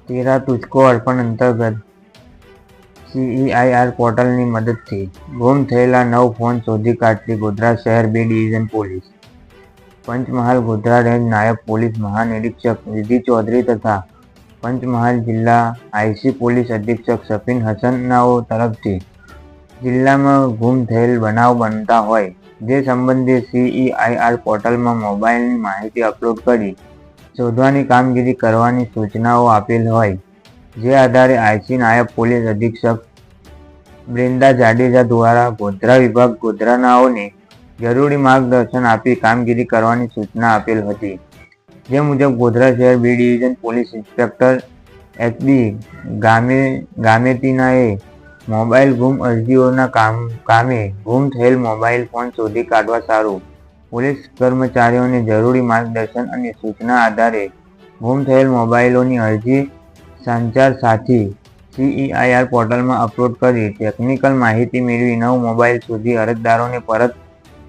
તેરા તુझको અર્પણ અંતર્ગત CEIR પોર્ટલની મદદથી ગુમ થયેલા 9 ફોન શોધી કાઢતી ગોધરા શહેર B division police. Panchmahal Godhra range નાયબ પોલીસ મહાનિરીક્ષક વિધિ ચૌધરી તથા પંચમહાલ જિલ્લા IC પોલીસ અધિક્ષક સફીન હસનાઓ તરફથી જિલ્લામાં ગુમ થયેલ બનાવ બનતા હોય જે સંબંધે CEIR પોર્ટલમાં મોબાઈલની માહિતી અપલોડ કરી શોધવાની કામગીરી કરવાની સૂચનાઓ આપેલ હોય જે આધારે IC નાયબ પોલીસ અધિક્ષક બ્રેન્ડા જાડેજા દ્વારા ગોધરા વિભાગ ગોધરાનાઓને જરૂરી માર્ગદર્શન આપી કામગીરી કરવાની સૂચના આપેલ હતી. જે મુજબ ગોધરા શહેર B division police inspector HB ગામેતીનાએ મોબાઈલ ગુમ અરજીઓના કામે ગુમ થયેલ મોબાઈલ ફોન શોધી કાઢવા સારું પોલીસ કર્મચારીઓને જરૂરી માર્ગદર્શન અને સૂચના આધારે ગુમ થયેલ મોબાઈલોની અરજી સંચાર સાથી CEIR પોર્ટલમાં અપલોડ કરી ટેકનિકલ માહિતી મેળવી 9 મોબાઈલ શોધી અરજદારોને પરત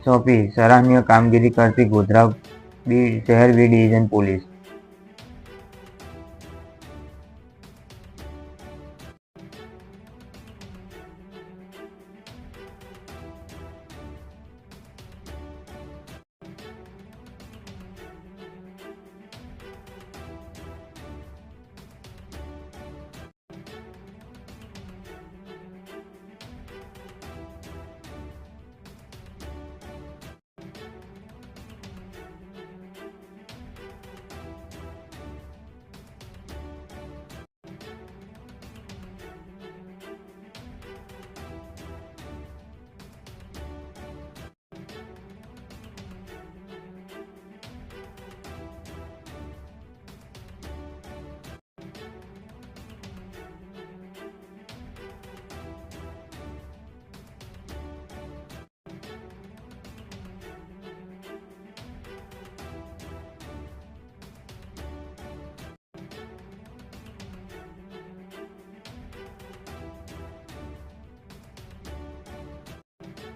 સોંપી સરાહનીય કામગીરી કરતી ગોધરા શહેર B ડિવિઝન પોલીસ.